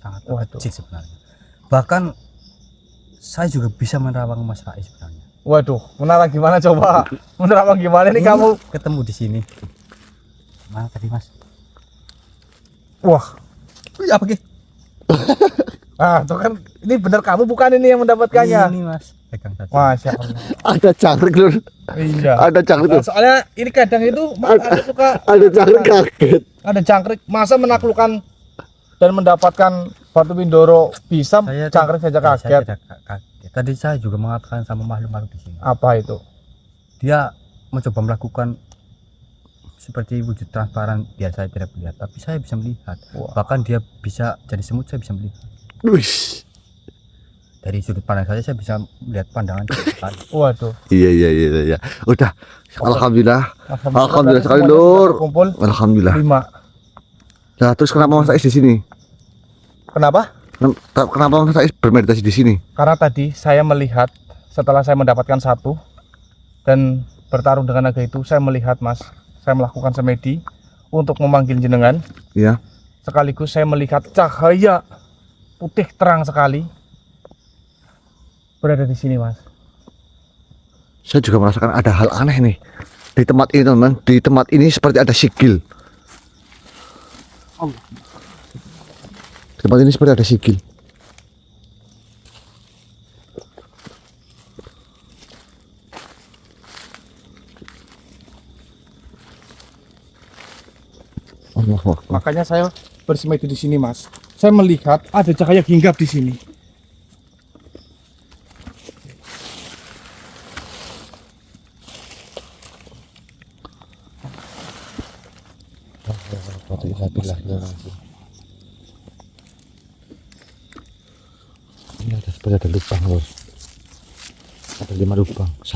sangat legit sebenarnya. Bahkan saya juga bisa menerawang Mas Rais sebenarnya. Waduh, menerawang gimana coba? Menerawang gimana nih kamu? Ketemu di sini. Mana tadi Mas? Wah, Apa Ki? ah tuh kan ini benar kamu bukan ini yang mendapatkannya? Ini Mas, pegang saja. Masya Allah. Ada cangkrik lur. Iya. Ada cangkrik tuh. Soalnya ini kadang itu ada suka Ada cangkrik kaget. ada cangkrik. Masa menaklukkan dan mendapatkan batu Windoro bisa cangkrik saja kaget. Saya tidak kaget. Tadi saya juga mengatakan sama makhluk-makhluk di sini. Apa itu? Dia mencoba melakukan seperti wujud transparan biar saya tidak melihat, tapi saya bisa melihat. Bahkan dia bisa jadi semut, saya bisa melihat. Wih. Dari sudut pandang saya bisa melihat pandangan depan. Waduh. Iya. Udah. Alhamdulillah Alhamdulillah sekali lur. Kumpul Alhamdulillah. 5. Nah, terus kenapa Mas Ais di sini? Kenapa? Kenapa Mas Ais bermeditasi di sini? Karena tadi saya melihat setelah saya mendapatkan 1 dan bertarung dengan naga itu, saya melihat Mas, saya melakukan semedi untuk memanggil jenengan. Iya. Sekaligus saya melihat cahaya putih terang sekali berada di sini Mas. Saya juga merasakan ada hal aneh nih di tempat ini teman. Di tempat ini seperti ada sigil. Di tempat ini seperti ada sigil. Allah. Makanya saya bersemedi di sini Mas. Saya melihat ada cahaya hinggap di sini. Ini ada seperti ada lubang loh. Ada 5 lubang. 1,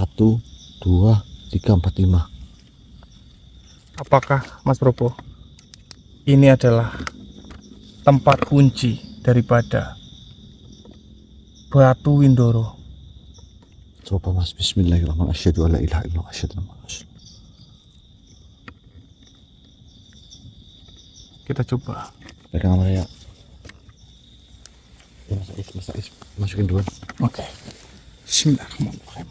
2, 3, 4, 5. Apakah Mas Probo ini adalah tempat kunci daripada batu Windoro? Coba Mas, bismillahirrahmanirrahim. Asyhadu alla ilaha illallah, asyhadu anna Muhammadan rasulullah. Kita coba. Pegang apa ya? Mas Ais, masukin duluan. Oke. Bismillahirrahmanirrahim.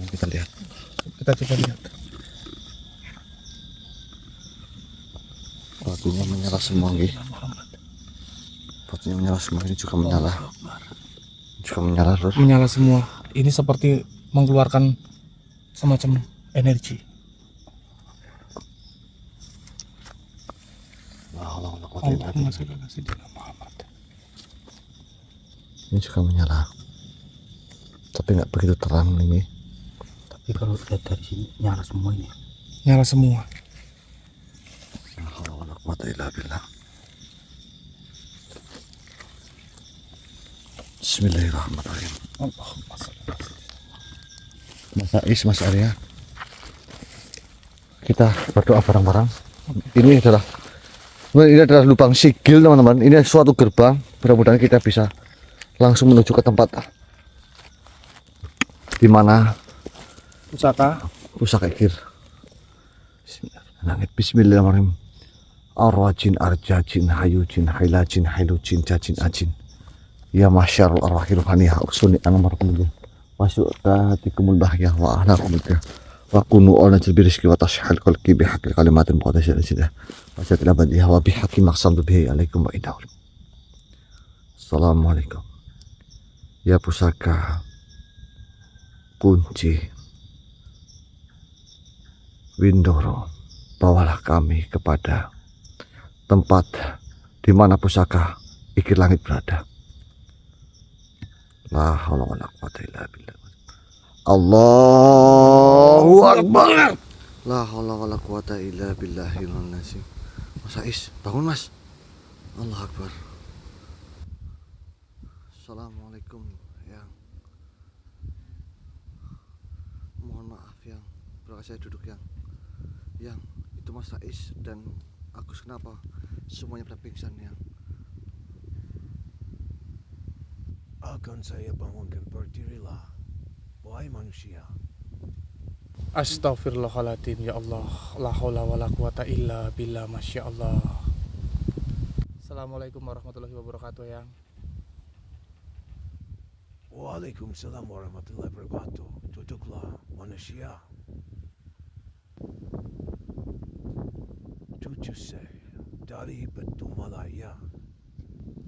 Kita lihat. Kita coba lihat. Batunya menyala semua, nggih. Batunya menyala semua, ini juga menyala. Terus. Menyala semua. Ini seperti mengeluarkan semacam energi. Allahumma sholli ala sayyidina Muhammad. Ini juga menyala. Tapi nggak begitu terang ini. Tapi kalau lihat dari sini nyala semua ini. Nyala semua. Bismillahirrahmanirrahim. Allahumma sholli ala sayyidina. Mas Ais, Mas Arya, kita berdoa bareng-bareng. Ini adalah lubang sigil teman-teman. Ini suatu gerbang. Mudah-mudahan kita bisa langsung menuju ke tempat di mana pusaka Kir. Bismillahirrahmanirrahim. Arwajin arjajin hayujin hailajin hailujin jajin ajin. Ya masyarul arwahil ruhaniyah uksuni anamarakumullah. Masuk hatikumul bahagia wa ahlakumullah. Wa kunu olna rizki wa tashihal qalki bihaqil kalimatin muqadasya sidah. Wa syakil abadiyah wa bihaqi maqsam bihi alaikum wa indahu. Assalamualaikum. Ya pusaka kunci Windoro, bawalah kami kepada tempat di mana pusaka Ikir Langit berada. La haula wala quwwata illa billah. Allahu akbar. La haula wala quwwata illa billahil azim. Mas Ais, bangun Mas. Allahu akbar. Assalamualaikum yang. Mohon maaf yang. Berapa saya duduk yang itu Mas Ais dan Agus, kenapa semuanya pada pingsan yang? Akan saya bangunkan, berdirilah, wahai manusia. Astaghfirullahaladzim, ya Allah. La haula wala quwata illa billah, masya Allah. Assalamualaikum warahmatullahi wabarakatuh, yang. Waalaikumsalam warahmatullahi wabarakatuh. Duduklah manusia. Tujuh dari Batu Malaya.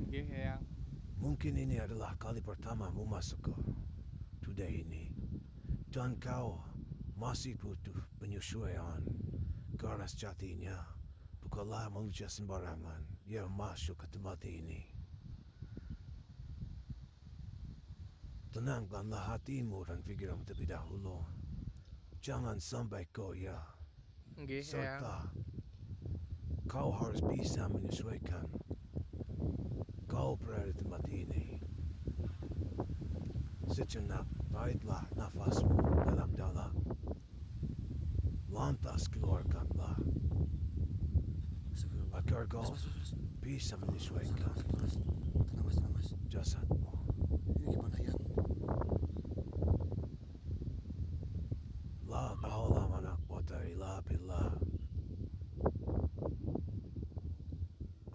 Nggih, yang. Mungkin ini adalah kali pertamamu masuk ke today ini. Dan kau masih butuh penyesuaian ke arah sejatinya. Bukanlah manusia sembarangan yang masuk ke tempat ini. Tenangkanlah hatimu dan pikiranmu terlebih dahulu. Jangan sampai goyah. Nggih, yang. Serta kau harus bisa menyesuaikan. Kau berada di tempat ini. Sejenak taiklah nafasmu dalam-dalam. Lantas keluarkanlah. Agar kau bisa menyesuaikan Tenang mas. jasadmu. Ini gimana ya? La haula wala quwata illa billah.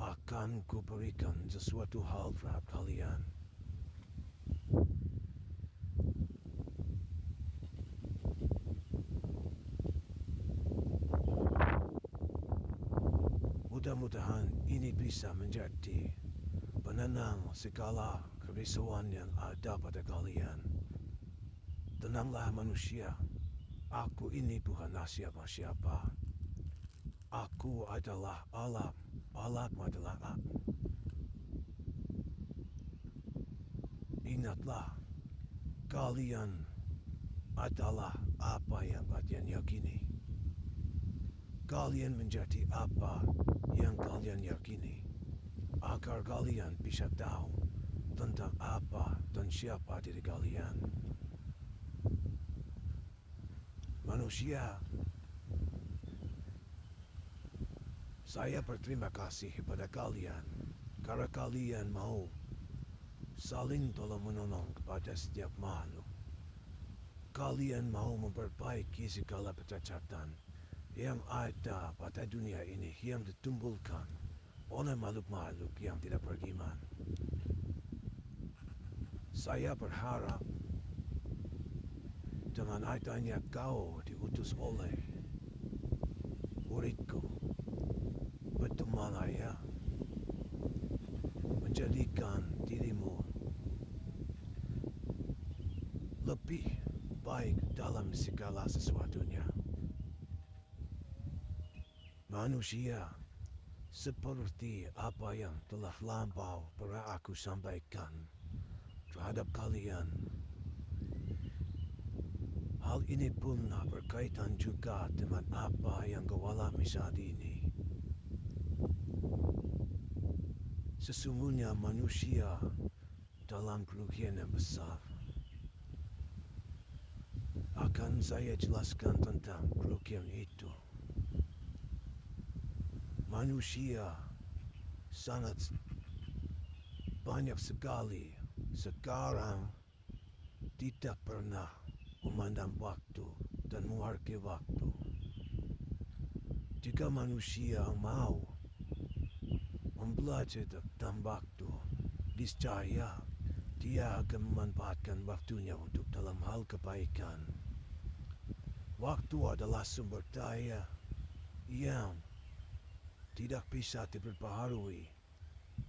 Akan kuberikan sesuatu hal terhadap kalian. Mudah-mudahan ini bisa menjadi penenang segala kerisauan yang ada pada kalian. Tenanglah manusia. Aku ini bukan siapa-siapa. Aku adalah alam. Alam adalah aku. Ingatlah, kalian adalah apa yang kalian yakini. Kalian menjadi apa yang kalian yakini. Agar kalian bisa tahu tentang apa dan siapa diri kalian. Manusia, saya berterima kasih kepada kalian karena kalian mau saling tolong-menolong kepada setiap makhluk. Kalian mau memperbaiki segala kecacatan yang ada pada dunia ini yang ditimbulkan oleh makhluk-makhluk yang tidak beriman. Saya berharap dengan adanya kau diutus oleh muridku Batu Malaya menjadikan dirimu lebih baik dalam segala sesuatunya. Manusia, seperti apa yang telah lampau pernah aku sampaikan terhadap kalian. Hal ini pun berkaitan juga dengan apa yang kau alami saat ini. Sesungguhnya manusia dalam kerugian yang besar. Akan saya jelaskan tentang kerugian itu. Manusia sangat banyak sekali sekarang tidak pernah memandang waktu dan menghargai waktu. Jika manusia mau belajar tentang waktu, niscaya dia akan memanfaatkan waktunya untuk dalam hal kebaikan. Waktu adalah sumber daya yang tidak bisa diperbaharui.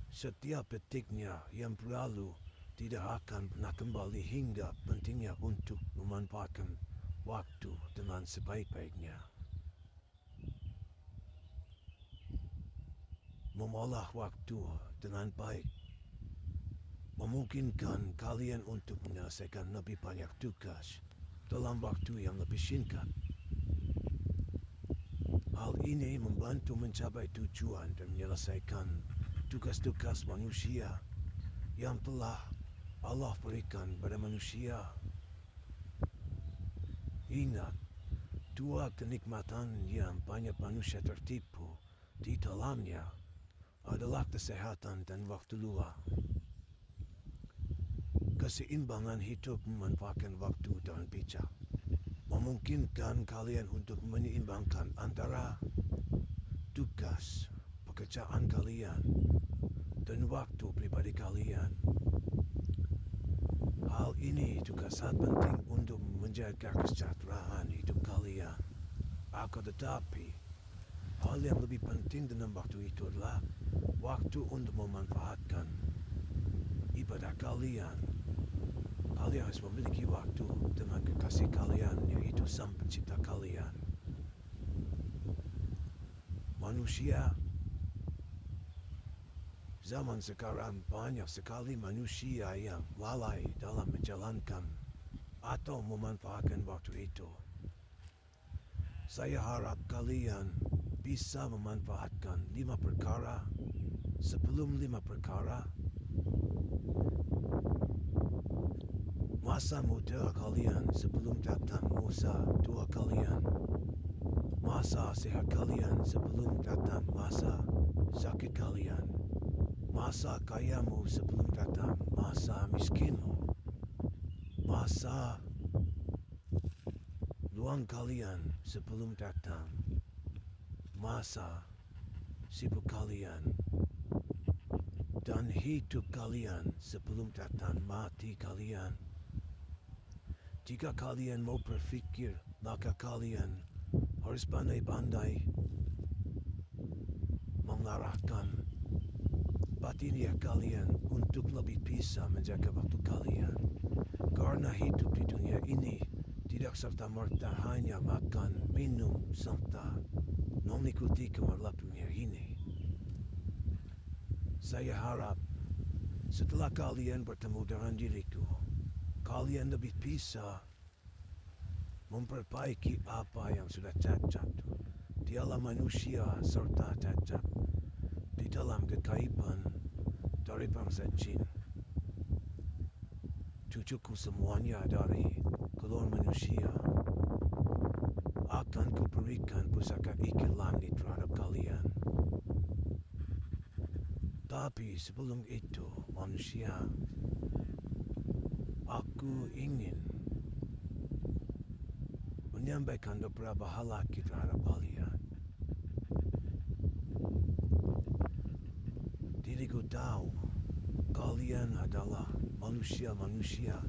Setiap detiknya yang berlalu tidak akan pernah kembali, hingga pentingnya untuk memanfaatkan waktu dengan sebaik-baiknya. Mengolah waktu dengan baik memungkinkan kalian untuk menyelesaikan lebih banyak tugas dalam waktu yang lebih singkat. Hal ini membantu mencapai tujuan dan menyelesaikan tugas-tugas manusia yang telah Allah berikan pada manusia. Ingat, dua kenikmatan yang banyak manusia tertipu di dalamnya adalah kesehatan dan waktu luang. Keseimbangan hidup memanfaatkan waktu dengan bijak memungkinkan kalian untuk menyeimbangkan antara tugas pekerjaan kalian dan waktu pribadi kalian. Hal ini juga sangat penting untuk menjaga kesejahteraan hidup kalian. Akan tetapi, hal yang lebih penting dalam waktu itu adalah waktu untuk memanfaatkan ibadah kalian. Kalian harus memiliki waktu dengan kekasih kalian, yaitu Sang Pencipta kalian. Manusia zaman sekarang banyak sekali manusia yang lalai dalam menjalankan atau memanfaatkan waktu itu. Saya harap kalian bisa memanfaatkan 5 perkara sebelum 5 perkara. Masa muda kalian sebelum datang masa tua kalian. Masa sehat kalian sebelum datang masa sakit kalian. Masa kayamu sebelum datang masa miskinmu. Masa luang kalian sebelum datang masa sibuk kalian. Dan hidup kalian sebelum datang mati kalian. Jika kalian mau berpikir, maka kalian harus pandai-pandai mengarahkan batinnya kalian untuk lebih bisa menjaga waktu kalian. Karena hidup di dunia ini tidak serta-merta hanya makan, minum, serta mengikuti gemerlap dunia ini. Saya harap setelah kalian bertemu dengan diriku, kalian lebih bisa memperbaiki apa yang sudah cacat di alam manusia serta cacat di dalam kekaiban dari bangsa Jin. Cucuku semuanya dari golongan manusia. Akan kuberikan pusaka ikil langit terhadap kalian. Tapi sebelum itu, manusia, aku ingin menyampaikan beberapa hal lagi terhadap kalian. Diriku tahu kalian adalah manusia-manusia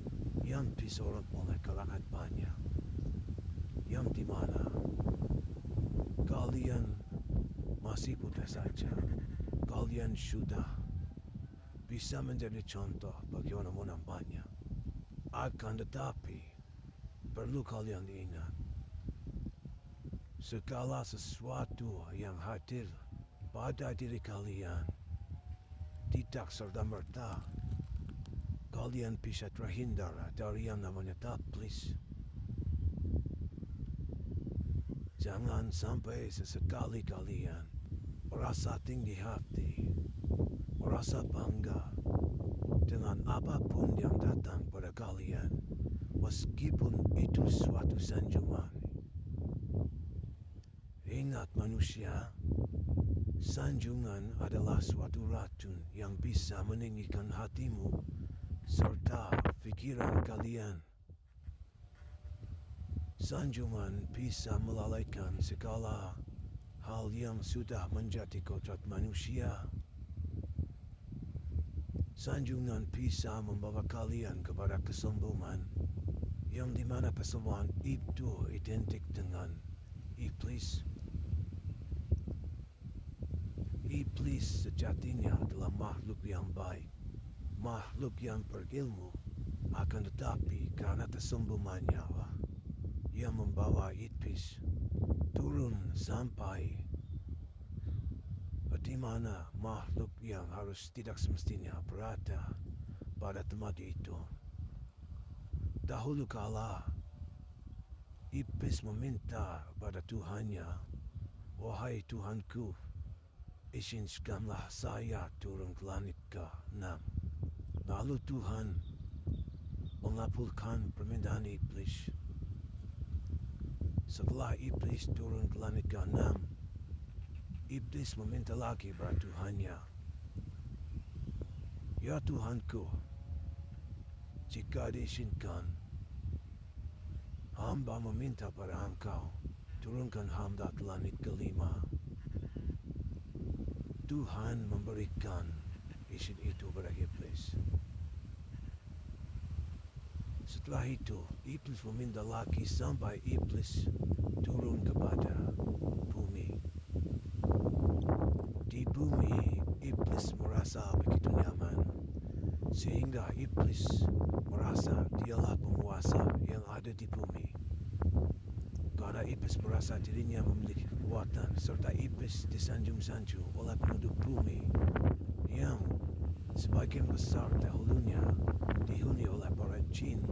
yang disorot oleh kalangan banyak, yang dimana kalian masih muda saja. Kalian sudah bisa menjadi contoh bagi orang-orang banyak. Akan tetapi, perlu kalian ingat, segala sesuatu yang hadir pada diri kalian tidak serta-merta kalian bisa terhindar dari yang namanya taplis. Jangan sampai sesekali kalian merasa tinggi hati, merasa bangga dengan apapun yang datang pada kalian, meskipun itu suatu sanjungan. Ingat manusia, sanjungan adalah suatu racun yang bisa meninggikan hatimu serta pikiran kalian. Sanjungan bisa melalaikan segala hal yang sudah menjadi kodrat manusia. Sanjungan bisa membawa kalian kepada kesombongan, yang dimana kesombongan itu identik dengan iblis. Iblis sejatinya adalah makhluk yang baik, makhluk yang berilmu. Akan tetapi karena kesombongannya lah yang membawa iblis turun sampai di mana makhluk yang harus tidak semestinya berada pada tempat itu. Dahulu kala iblis meminta pada Tuhannya, "Wahai Tuhanku, izinkanlah saya turun ke langit ke-6." Lalu Tuhan mengabulkan permintaan iblis. Setelah iblis turun ke langit ke-6, iblis meminta lagi pada Tuhannya, "Ya Tuhanku, jika diizinkan, Hamba meminta pada engkau, turunkan hamba ke langit kelima. Tuhan memberikan izin itu pada iblis. Setelah itu, iblis meminta lagi sampai iblis turun kepada bumi. Di bumi, iblis merasa begitu nyaman, sehingga iblis merasa dialah penguasa yang ada di bumi. Karena iblis merasa dirinya memiliki kekuatan, serta iblis disanjung-sanjung oleh penduduk bumi yang sebagian besar dahulunya dihuni oleh para jin.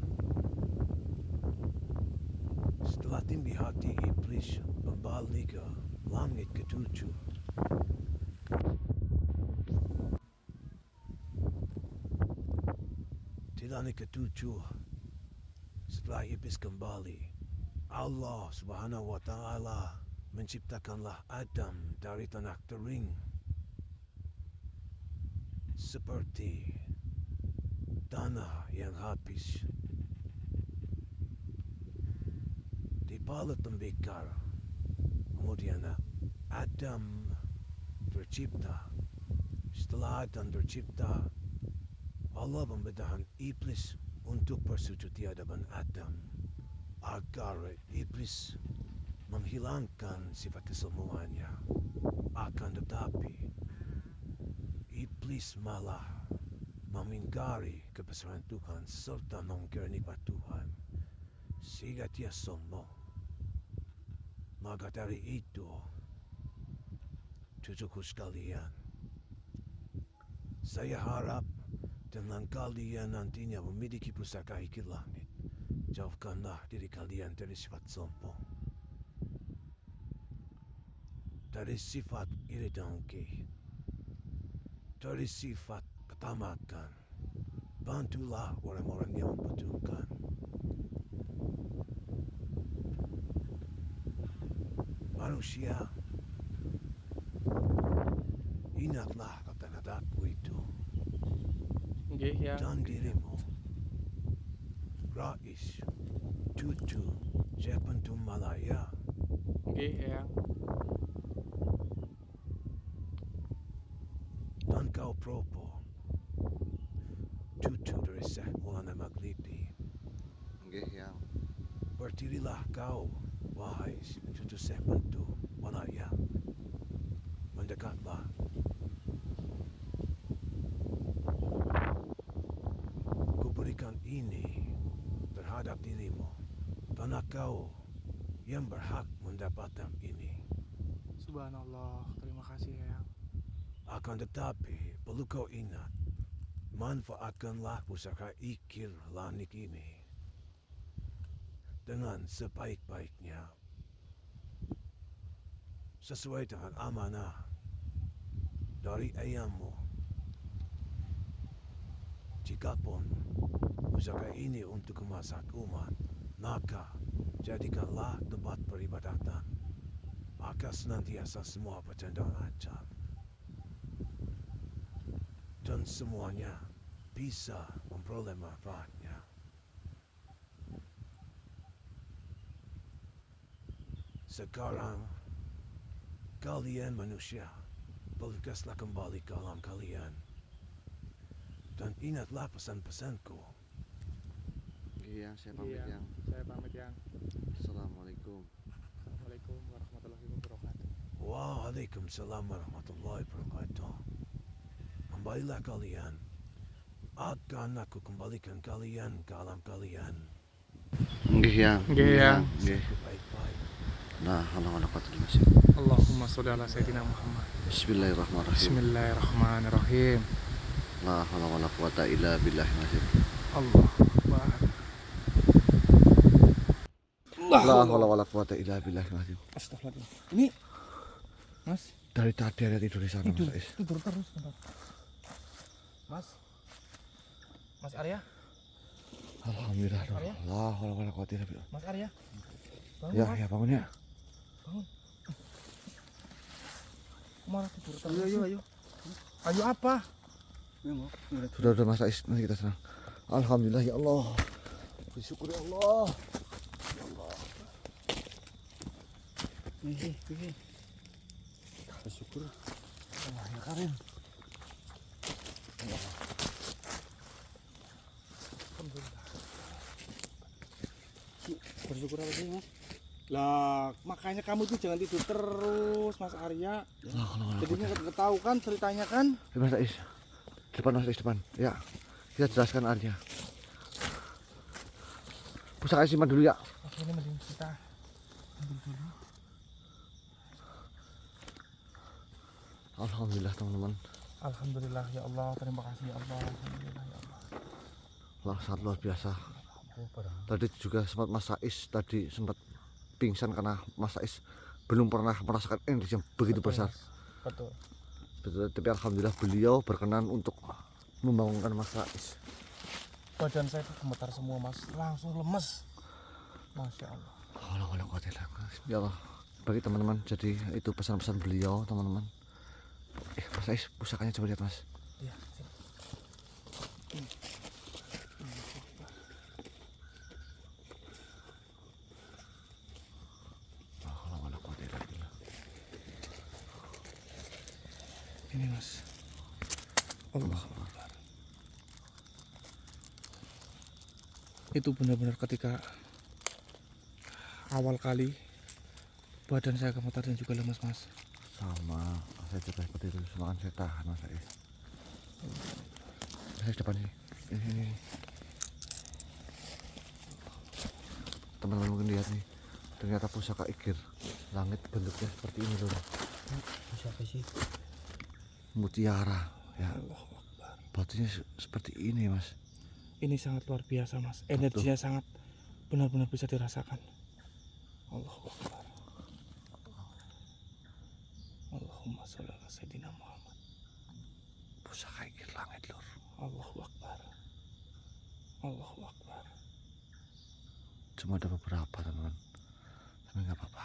Setelah tinggi hati iblis kembali ke langit ketujuh. Di langit ketujuh, setelah iblis kembali, Allah Subhanahu wa Ta'ala menciptakanlah Adam dari tanah kering, seperti tanah yang habis. Dibalut tembikar, kemudian Adam tercipta. Setelah Adam tercipta, Allah membedakan iblis untuk bersujud di hadapan Adam agar iblis menghilangkan sifat keselmuannya. Akan tetapi iblis malah mengingkari kebesaran Tuhan serta mengingkari nikmat Tuhan, sehingga dia sombong. Maka dari itu, cucuku sekalian, saya harap dengan kalian nantinya memiliki pusaka iki langit, jauhkanlah diri kalian dari sifat sombong, dari sifat iri dengki, dari sifat ketamakan. Bantulah orang-orang yang membutuhkan. Manusia, ingatlah kata-kataku itu Nggih, Yang. dan dirimu. Rais, cucu, Jepentum Malaya. Nggih, Yang. Dan kau Propo, cucu dari Syekh Maulana Maghribi. Nggih, Yang. Berdirilah kau, wahai cucu Syekh Pentu Malaya. Mendekatlah. Kuberikan ini terhadap dirimu, karena kau yang berhak mendapatkan ini. Subhanallah, terima kasih, Yang. Akan tetapi, perlu kau ingat, manfaatkanlah pusaka ikir langit ini dengan sebaik-baiknya, sesuai dengan amanah dari ayahmu. Jikapun pusaka ini untuk kemaslahatan umat, maka jadikanlah tempat peribadatan, maka senantiasa semua berjalan lancar dan semuanya bisa memperoleh manfaatnya. Sekarang kalian manusia, baliklah kembali ke alam kalian dan ingatlah pesan-pesanku. Nggih, Yang, saya pamit, Yang. Saya pamit, Yang. Assalamualaikum. Assalamualaikum warahmatullahi wabarakatuh. Waalaikumsalam warahmatullahi wabarakatuh. Kembalilah kalian, akan aku kembalikan kalian ke alam kalian. Nggih, Yang. Nggih, Yang. Nggih. Baik-baik. Nah, halang ala quwwata illa billah. Allahumma sholli ala sayyidina Muhammad. Bismillahirrahmanirrahim. Bismillahirrahmanirrahim. La haula wala quwwata illa billahi al-azim. Allah Akbar. La haula wala quwwata illa billahi al-azim. Astagfirullahaladzim. Ini Mas, Dari tadi ada tidur di sana, Mas Ais. tidur terus. Mas. Mas Arya, Alhamdulillah. Arya? La haula wala quwwata illa billah. Mas Arya. Bangun, Ya, Mas. ya bangun ya. Malah tidur terus. Ayo. Ayo apa? Sudah Mas Ais, nanti kita senang. Alhamdulillah ya Allah. Bersyukur ya Allah. Ya Allah. Bersyukur. Allah ya Karim. Bersyukur apa sih mas? Lah, makanya kamu tuh jangan tidur terus, Mas Arya. Jadinya tahu kan ceritanya kan? Mas Ais, depan Mas Ais depan. Ya, kita jelaskan Arya. Pusaka simpan dulu ya. Oke, ini mending kita ambil dulu. Alhamdulillah teman-teman. Alhamdulillah ya Allah, terima kasih ya Allah. Alhamdulillah ya Allah. Sangat luar biasa. Tadi juga sempat Mas Ais tadi sempat pingsan karena Mas Ais belum pernah merasakan energi yang begitu Betul, besar. Mas. Betul. Betul, tapi alhamdulillah beliau berkenan untuk membangunkan Mas Ais. Badan saya tuh gemetar semua, Mas. Langsung lemes. Masya Allah. Ya Allah, bagi teman-teman, jadi itu pesan-pesan beliau teman-teman. Mas Ais, pusakanya coba lihat Mas. Iya, sini. Ini Mas. Allah. Itu benar-benar ketika awal kali badan saya gemetar dan juga lemas, Mas. Sama, saya juga seperti itu, semakan saya tahan Mas Ais. Saya depan sini. Ini. Teman-teman mungkin lihat nih, ternyata pusaka Ikir langit bentuknya seperti ini loh. Siapa sih? Mutiara ya. Batunya seperti ini Mas. Ini sangat luar biasa, Mas. Energinya sangat benar-benar bisa dirasakan. Allahu Akbar. Allahumma sholli ala sayyidina Muhammad. Pusaka Ikir langit lur. Allahu Akbar. Allahu Akbar. Cuma ada beberapa teman-teman, tapi nggak apa-apa.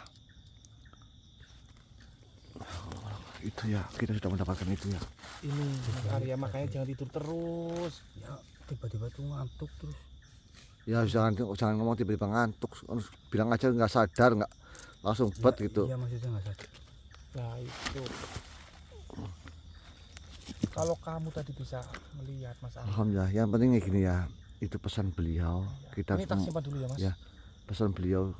Itu ya, kita sudah mendapatkan itu ya. Ini Mas Arya, makanya jangan tidur terus. Ya tiba-tiba tuh ngantuk terus. Ya jangan ngomong tiba-tiba ngantuk, bilang aja nggak sadar, nggak langsung bet Ya, gitu. Iya maksudnya nggak sadar. Nah itu. Kalau kamu tadi bisa melihat Mas Arya. Alhamdulillah, yang penting kayak gini ya, itu pesan beliau. Kita Ini tak simpan dulu ya, Mas. ya, pesan beliau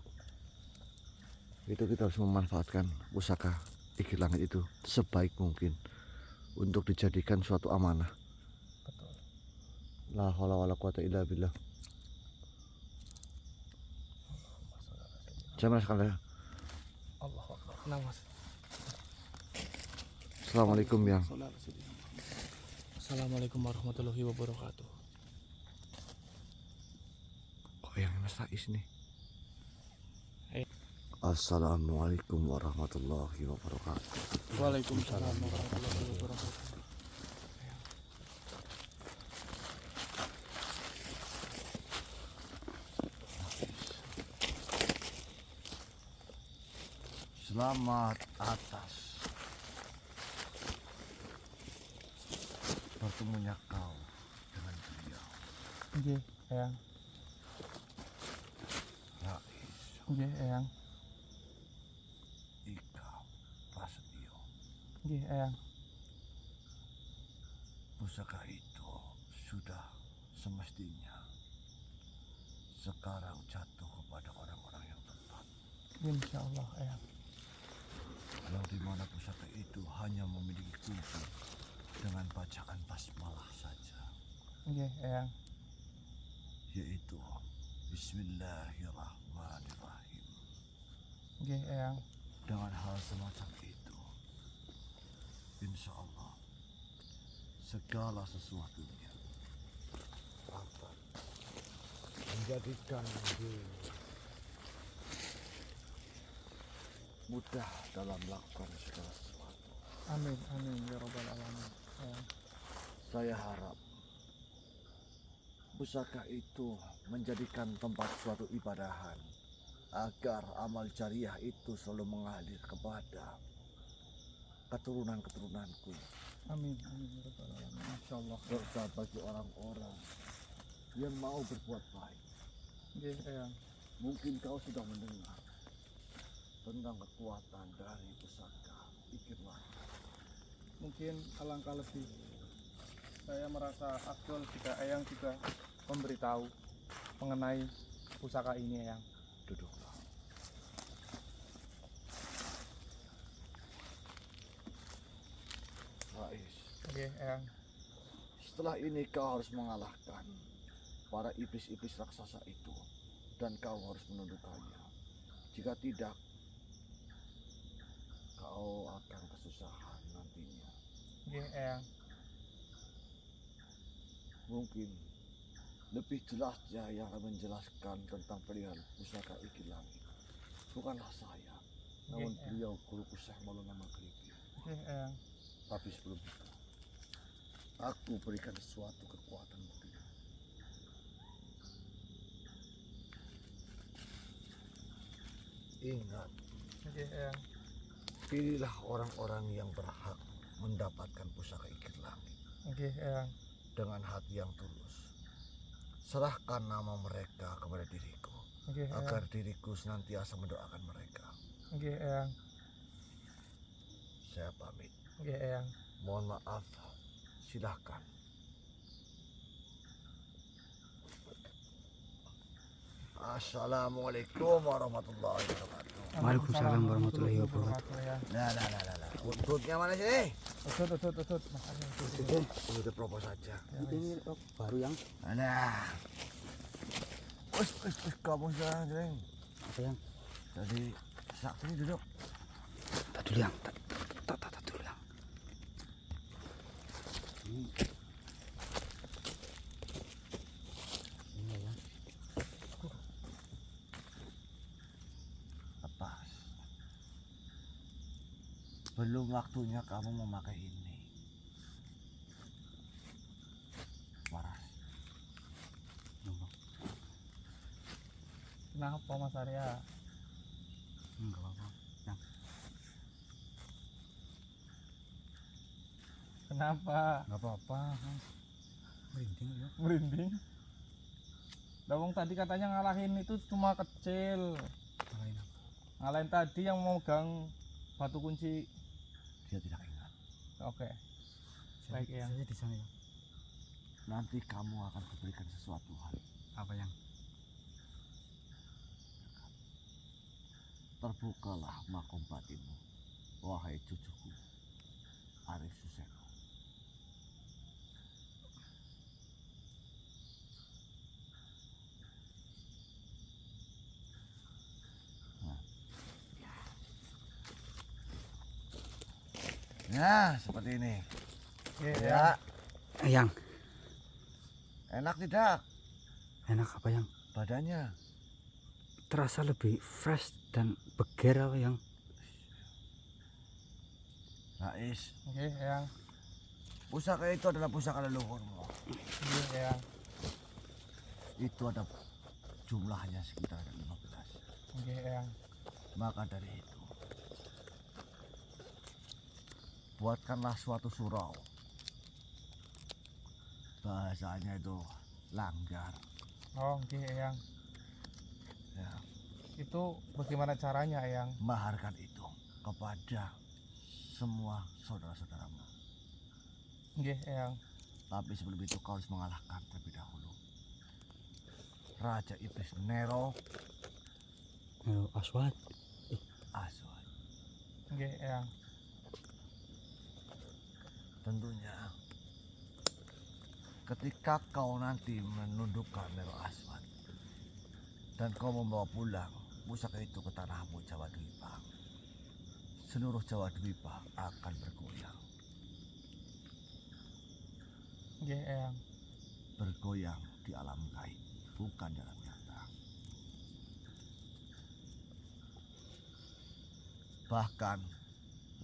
itu kita harus memanfaatkan pusaka Ikir langit itu sebaik mungkin untuk dijadikan suatu amanah. Betul. La haula wala quwata illa billah. Saya merasakan ya. Allahu Akbar. Tenang, Mas. Assalamualaikum ya. Assalamualaikum warahmatullahi wabarakatuh. Oh yang Mas Rais nih. Eh. Assalamualaikum warahmatullahi wabarakatuh. Waalaikumsalam warahmatullahi wabarakatuh. Selamat atas bertemunya kau dengan beliau. Nggih, Eyang. Rais Nggih, Eyang. Ika Prasetyo. Nggih, Eyang. Pusaka itu sudah semestinya sekarang jatuh kepada orang-orang yang tepat, Insyaallah, Eyang. yang dimana pusaka itu hanya memiliki kunci dengan bacaan basmalah saja, Nggih, Eyang. yaitu Bismillahirrahmanirrahim. Nggih, Eyang. Dengan hal semacam itu, insya Allah segala sesuatunya akan menjadikan diri mudah dalam melakukan segala sesuatu. Amin, amin ya rabbal alamin. Eyang. Saya harap pusaka itu menjadikan tempat suatu ibadahan agar amal jariah itu selalu mengalir kepada keturunan-keturunanku Amin, amin ya rabbal alamin. Insyaallah. serta bagi orang-orang yang mau berbuat baik. Nggih, Eyang. Mungkin kau sudah mendengar tentang kekuatan dari pusaka Ikir Langit. Mungkin alangkah lebih saya merasa afdol jika Eyang juga memberitahu mengenai pusaka ini, Eyang. Duduklah. Rais, Oke, Eyang. setelah ini kau harus mengalahkan para iblis-iblis raksasa itu dan kau harus menundukkannya. Jika tidak, kau akan kesusahan nantinya. Oke, Eyang. Mungkin lebih jelasnya yang akan menjelaskan tentang perihal pusaka Ikir Langit bukanlah saya, namun Eyang. beliau guruku Syekh Maulana Maghribi. Oke, Eyang. Tapi sebelum itu, aku berikan suatu kekuatan bagimu. Ingat, Oke, Eyang. pilihlah orang-orang yang berhak mendapatkan pusaka Ikir Langit Oke, Eyang. dengan hati yang tulus. Serahkan nama mereka kepada diriku, Oke, Eyang. agar diriku senantiasa mendoakan mereka. Oke, Eyang. Saya pamit. Oke, Eyang. Mohon maaf. Silahkan. Assalamualaikum warahmatullahi wabarakatuh. Waalaikumsalam warahmatullahi wabarakatuh. Eyang. Lah. Untutnya mana sih? Utut. Makasih. Udah propos saja. Ini baru yang Alah. Us, kamu sekarang, Jeng. apa yang? Tadi saksi duduk. Tak dulu yang. Tak dulu yang. Ini ya. Lepas. Belum waktunya kamu memakai ini. Waras. Kenapa, Mas Arya? Enggak apa-apa. Yang Kenapa? enggak apa-apa. Merinding ya. Merinding. Dawong tadi katanya ngalahin itu cuma kecil. Ngalahin apa? Ngalahin tadi yang memegang batu kunci. Dia tidak ingat. Oke. Baik, Eyang. Saya di sana ya. Nanti kamu akan kuberikan sesuatu hal. Apa yang? Terbukalah makom batinmu, wahai cucuku, Arif Suseno. Nah, seperti ini. Oke, Ya, Yang enak tidak enak apa yang? badannya? Terasa lebih fresh dan beger apa yang? Rais, Oke, Eyang. pusaka itu adalah pusaka leluhurmu. Oke, Eyang. Itu ada jumlahnya sekitar 15. Oke, Eyang. Maka dari itu, buatkanlah suatu surau. Bahasanya itu langgar. Oh, oke, Eyang. Ya, Itu bagaimana caranya, Eyang? maharkan itu kepada semua saudara-saudaramu. Oke, Eyang. Tapi sebelum itu kau harus mengalahkan terlebih dahulu Raja Iblis Nero Aswad. Aswad. Oke, Eyang. Tentunya ketika kau nanti menundukkan Nero Aswad dan kau membawa pulang pusaka itu ke tanahmu Jawa Dwipa, seluruh Jawa Dwipa akan bergoyang. Oke, Eyang. Bergoyang di alam gaib, bukan dalam nyata. Bahkan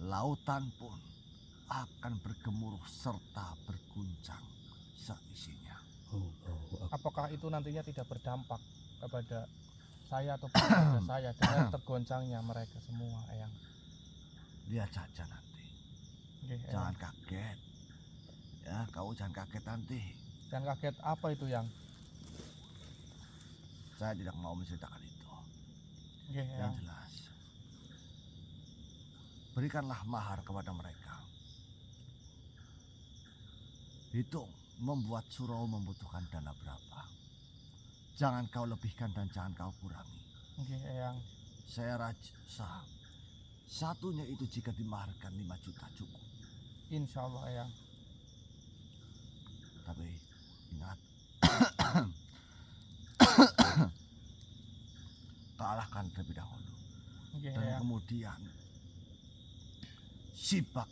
lautan pun akan bergemuruh serta berguncang seisinya. Apakah itu nantinya tidak berdampak kepada saya atau kepada saya dengan tergoncangnya mereka semua, Eyang? Lihat saja nanti. Oke, Eyang. Jangan kaget. Ya, kau jangan kaget nanti. Jangan kaget, apa itu, Yang? Saya tidak mau menceritakan itu. Oke, Yang Eyang. jelas, berikanlah mahar kepada mereka. Hitung, membuat surau membutuhkan dana berapa. Jangan kau lebihkan dan jangan kau kurangi. Nggih, Eyang. Saya rasa satunya itu jika dimaharkan 5 juta cukup. Insya Allah, Eyang. Tapi ingat, kalahkan terlebih dahulu. Nggih, Dan Eyang. kemudian sibak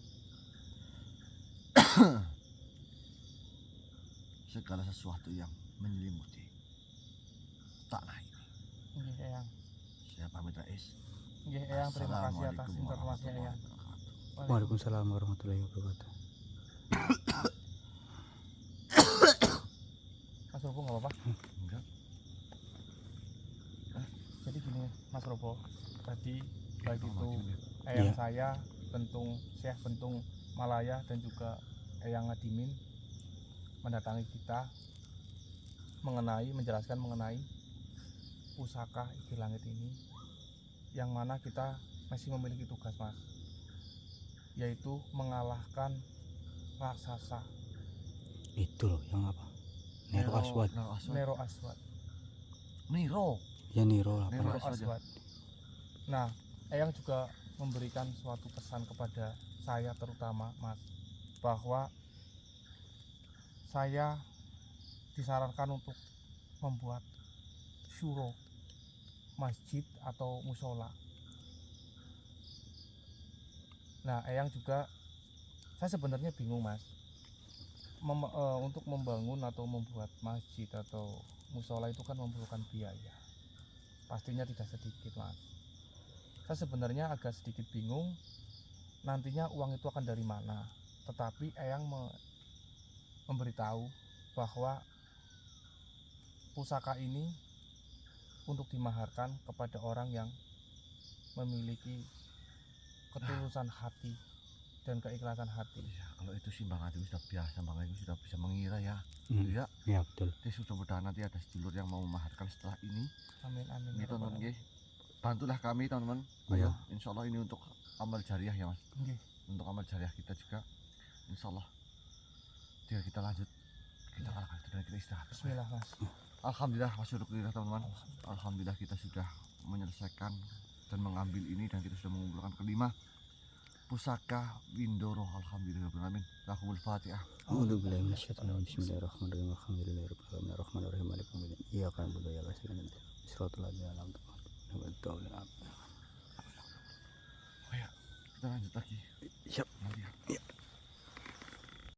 segala sesuatu yang menyelimuti tanah ini. Nggih, Eyang. Saya pamit Rais. Nggih, Eyang, terima kasih atas Assalamualaikum informasinya, Eyang. warahmatullahi wabarakatuh. Waalaikumsalam warahmatullahi wabarakatuh. Mas Robo nggak apa-apa? Enggak. Jadi gini, Mas Robo, tadi baik itu maju nih. Eyang Iya. saya, Bentung Syekh Bentung Malaya dan juga Eyang Ngadimin mendatangi kita menjelaskan mengenai pusaka Iki Langit ini, yang mana kita masih memiliki tugas, Mas, yaitu mengalahkan raksasa Itu loh yang apa? Nero Aswad. Nero Aswad. Nero Aswad. Nero. Ya Nero lah. Nero Nero Aswad. Aswad. Nah, Eyang juga memberikan suatu pesan kepada saya terutama, Mas, bahwa saya disarankan untuk membuat syuro, masjid atau musola. Nah, Eyang juga, saya sebenarnya bingung, Mas, untuk membangun atau membuat masjid atau musola itu kan memerlukan biaya. Pastinya tidak sedikit, Mas. Saya sebenarnya agak sedikit bingung nantinya uang itu akan dari mana. Tetapi Eyang memberitahu bahwa pusaka ini untuk dimaharkan kepada orang yang memiliki ketulusan hati dan keikhlasan hati. Ya, kalau itu sih Bang Adi sudah biasa, Bang Adi sudah bisa mengira ya. Hmm. Ya, Ya betul. dia sudah mudahan nanti ada sedulur yang mau memaharkan setelah ini. Amin, amin. Ini Ya Rabbal teman-teman, Alamin. nggih. Bantulah kami teman-teman. Iya. Insya Allah ini untuk amal jariah ya Mas. Nggih. Untuk amal jariah kita juga. Insya Allah. Jika kita lanjut, kita kalahkan itu dan kita istirahat. Bismillah, Mas. Alhamdulillah wasyukurillah teman-teman. Alhamdulillah kita sudah menyelesaikan dan mengambil ini dan kita sudah mengumpulkan kelima pusaka Windoro. Alhamdulillahirobbilalamin. Lahumul Fatihah. A'udzubillahi minasyaitonir rajim. Bismillahirrahmanirrahim. Alhamdulillahirabbil alamin. Arrahmanirrahim. Maliki yaumiddin. Iyyaka na'budu wa iyyaka nasta'in. Shiratal ladzina an'amta 'alaihim ghairil maghdubi 'alaihim. Oh ya, kita lanjut lagi. Siap.